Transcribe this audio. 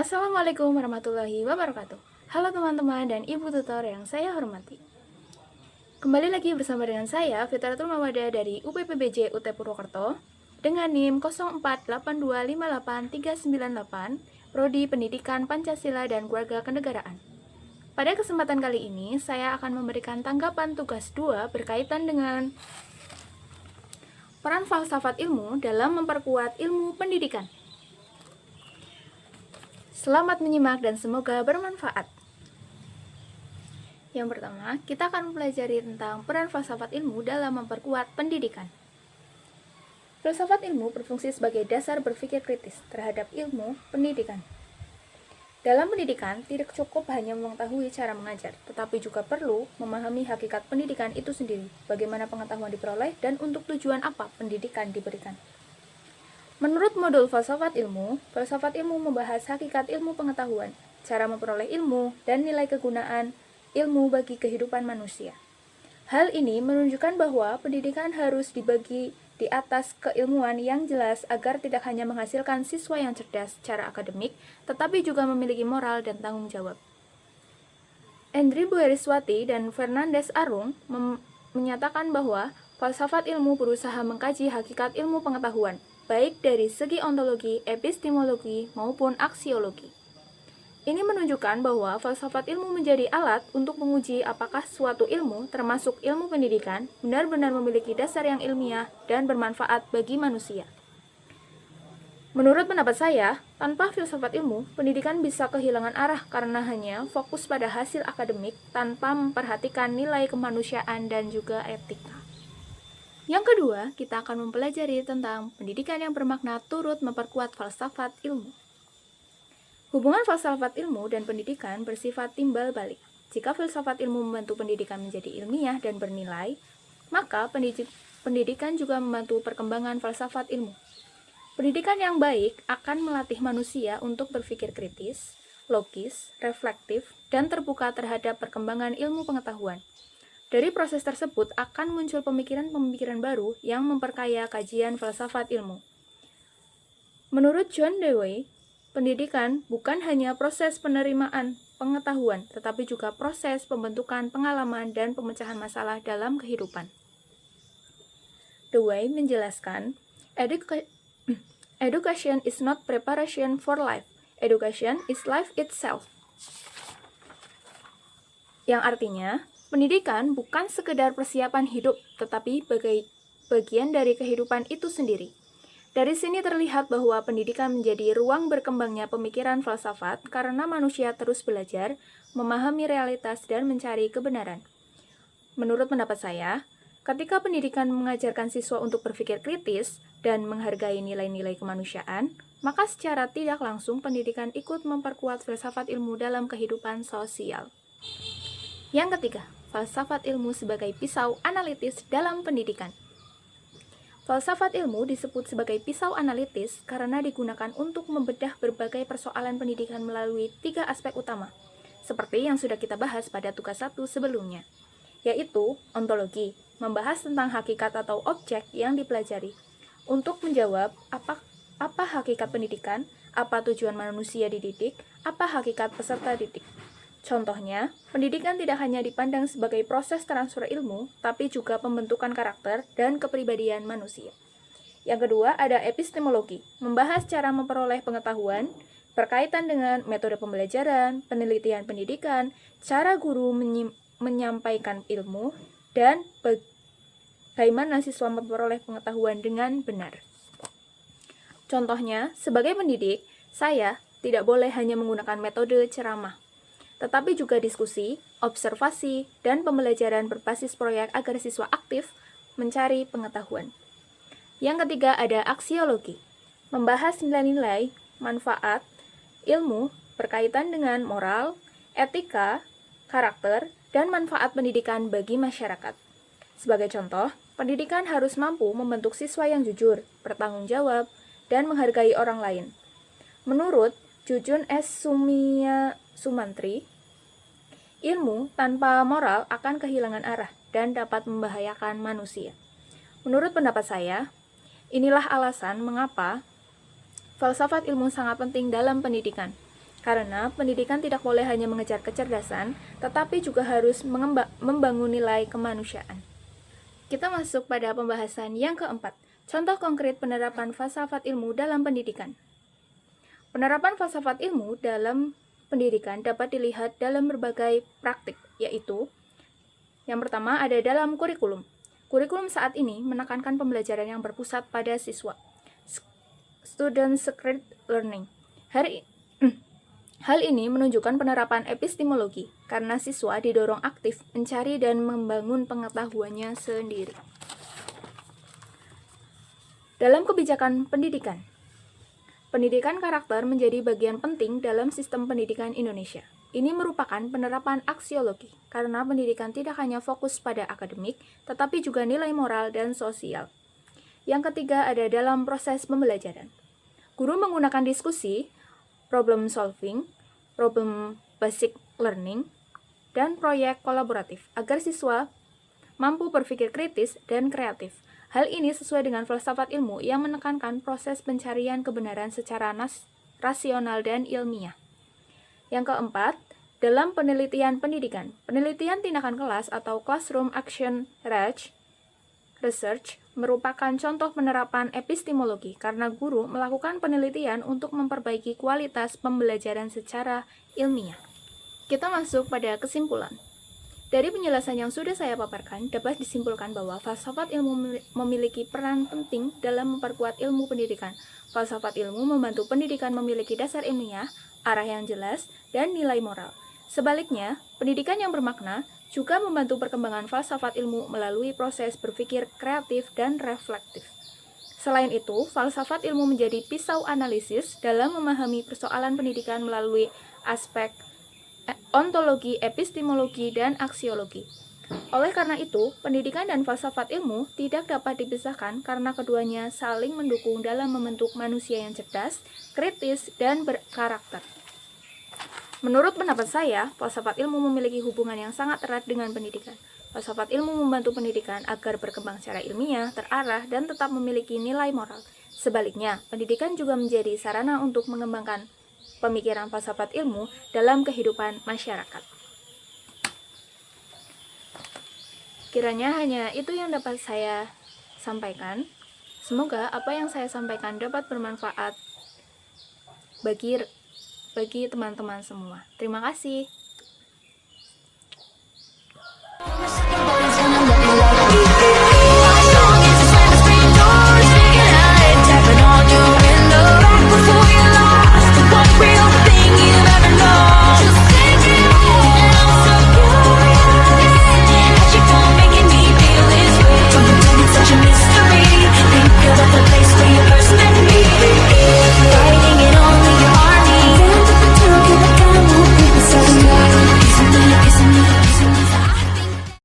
Assalamualaikum warahmatullahi wabarakatuh. Halo teman-teman dan ibu tutor yang saya hormati. Kembali lagi bersama dengan saya, Fitratul Mawada dari UPPBJ UT Purwokerto dengan NIM 0482588398, Prodi Pendidikan Pancasila dan Keluarga Kenegaraan. Pada kesempatan kali ini, saya akan memberikan tanggapan tugas 2 berkaitan dengan peran falsafat ilmu dalam memperkuat ilmu pendidikan. Selamat menyimak dan semoga bermanfaat. Yang pertama, kita akan mempelajari tentang peran falsafat ilmu dalam memperkuat pendidikan. Filsafat ilmu berfungsi sebagai dasar berpikir kritis terhadap ilmu pendidikan. Dalam pendidikan, tidak cukup hanya mengetahui cara mengajar, tetapi juga perlu memahami hakikat pendidikan itu sendiri, bagaimana pengetahuan diperoleh, dan untuk tujuan apa pendidikan diberikan. Menurut modul falsafat ilmu membahas hakikat ilmu pengetahuan, cara memperoleh ilmu, dan nilai kegunaan ilmu bagi kehidupan manusia. Hal ini menunjukkan bahwa pendidikan harus dibagi di atas keilmuan yang jelas agar tidak hanya menghasilkan siswa yang cerdas secara akademik, tetapi juga memiliki moral dan tanggung jawab. Andri Bueriswati dan Fernandes Arung menyatakan bahwa falsafat ilmu berusaha mengkaji hakikat ilmu pengetahuan, baik dari segi ontologi, epistemologi, maupun aksiologi. Ini menunjukkan bahwa falsafat ilmu menjadi alat untuk menguji apakah suatu ilmu, termasuk ilmu pendidikan, benar-benar memiliki dasar yang ilmiah dan bermanfaat bagi manusia. Menurut pendapat saya, tanpa filsafat ilmu, pendidikan bisa kehilangan arah karena hanya fokus pada hasil akademik tanpa memperhatikan nilai kemanusiaan dan juga etika. Yang kedua, kita akan mempelajari tentang pendidikan yang bermakna turut memperkuat falsafat ilmu. Hubungan falsafat ilmu dan pendidikan bersifat timbal balik. Jika filsafat ilmu membantu pendidikan menjadi ilmiah dan bernilai, maka pendidikan juga membantu perkembangan falsafat ilmu. Pendidikan yang baik akan melatih manusia untuk berpikir kritis, logis, reflektif, dan terbuka terhadap perkembangan ilmu pengetahuan. Dari proses tersebut akan muncul pemikiran-pemikiran baru yang memperkaya kajian falsafat ilmu. Menurut John Dewey, pendidikan bukan hanya proses penerimaan pengetahuan, tetapi juga proses pembentukan pengalaman dan pemecahan masalah dalam kehidupan. Dewey menjelaskan, education is not preparation for life. Education is life itself. Yang artinya, pendidikan bukan sekedar persiapan hidup, tetapi bagian dari kehidupan itu sendiri. Dari sini terlihat bahwa pendidikan menjadi ruang berkembangnya pemikiran falsafat karena manusia terus belajar, memahami realitas, dan mencari kebenaran. Menurut pendapat saya, ketika pendidikan mengajarkan siswa untuk berpikir kritis dan menghargai nilai-nilai kemanusiaan, maka secara tidak langsung pendidikan ikut memperkuat filsafat ilmu dalam kehidupan sosial. Yang ketiga, falsafat ilmu sebagai pisau analitis dalam pendidikan. Falsafat ilmu disebut sebagai pisau analitis karena digunakan untuk membedah berbagai persoalan pendidikan melalui 3 aspek utama, seperti yang sudah kita bahas pada tugas 1 sebelumnya, yaitu ontologi, membahas tentang hakikat atau objek yang dipelajari, untuk menjawab apa hakikat pendidikan, apa tujuan manusia dididik, apa hakikat peserta didik. Contohnya, pendidikan tidak hanya dipandang sebagai proses transfer ilmu, tapi juga pembentukan karakter dan kepribadian manusia. Yang kedua, ada epistemologi, membahas cara memperoleh pengetahuan, berkaitan dengan metode pembelajaran, penelitian pendidikan, cara guru menyampaikan ilmu, dan bagaimana siswa memperoleh pengetahuan dengan benar. Contohnya, sebagai pendidik, saya tidak boleh hanya menggunakan metode ceramah, tetapi juga diskusi, observasi, dan pembelajaran berbasis proyek agar siswa aktif mencari pengetahuan. Yang ketiga ada aksiologi, membahas nilai-nilai, manfaat, ilmu berkaitan dengan moral, etika, karakter, dan manfaat pendidikan bagi masyarakat. Sebagai contoh, pendidikan harus mampu membentuk siswa yang jujur, bertanggung jawab, dan menghargai orang lain. Menurut Jujun S. Sumantri, ilmu tanpa moral akan kehilangan arah dan dapat membahayakan manusia. Menurut pendapat saya, inilah alasan mengapa falsafat ilmu sangat penting dalam pendidikan. Karena pendidikan tidak boleh hanya mengejar kecerdasan, tetapi juga harus membangun nilai kemanusiaan. Kita masuk pada pembahasan yang keempat, contoh konkret penerapan falsafat ilmu dalam pendidikan. Penerapan falsafat ilmu dalam pendidikan dapat dilihat dalam berbagai praktik, yaitu yang pertama ada dalam kurikulum. Kurikulum saat ini menekankan pembelajaran yang berpusat pada siswa. Student-centered learning. Hal ini menunjukkan penerapan epistemologi, karena siswa didorong aktif mencari dan membangun pengetahuannya sendiri. Dalam kebijakan pendidikan, pendidikan karakter menjadi bagian penting dalam sistem pendidikan Indonesia. Ini merupakan penerapan aksiologi, karena pendidikan tidak hanya fokus pada akademik, tetapi juga nilai moral dan sosial. Yang ketiga ada dalam proses pembelajaran. Guru menggunakan diskusi, problem solving, problem basic learning, dan proyek kolaboratif agar siswa mampu berpikir kritis dan kreatif. Hal ini sesuai dengan filsafat ilmu yang menekankan proses pencarian kebenaran secara rasional dan ilmiah. Yang keempat, dalam penelitian pendidikan, penelitian tindakan kelas atau classroom action research merupakan contoh penerapan epistemologi karena guru melakukan penelitian untuk memperbaiki kualitas pembelajaran secara ilmiah. Kita masuk pada kesimpulan. Dari penjelasan yang sudah saya paparkan, dapat disimpulkan bahwa falsafat ilmu memiliki peran penting dalam memperkuat ilmu pendidikan. Falsafat ilmu membantu pendidikan memiliki dasar ilmiah, arah yang jelas, dan nilai moral. Sebaliknya, pendidikan yang bermakna juga membantu perkembangan falsafat ilmu melalui proses berpikir kreatif dan reflektif. Selain itu, falsafat ilmu menjadi pisau analisis dalam memahami persoalan pendidikan melalui aspek ontologi, epistemologi, dan aksiologi. Oleh karena itu, pendidikan dan falsafat ilmu tidak dapat dipisahkan karena keduanya saling mendukung dalam membentuk manusia yang cerdas, kritis, dan berkarakter. Menurut pendapat saya, falsafat ilmu memiliki hubungan yang sangat erat dengan pendidikan. Falsafat ilmu membantu pendidikan agar berkembang secara ilmiah, terarah, dan tetap memiliki nilai moral. Sebaliknya, pendidikan juga menjadi sarana untuk mengembangkan pemikiran falsafat ilmu dalam kehidupan masyarakat. Kiranya hanya itu yang dapat saya sampaikan. Semoga apa yang saya sampaikan dapat bermanfaat bagi teman-teman semua. Terima kasih.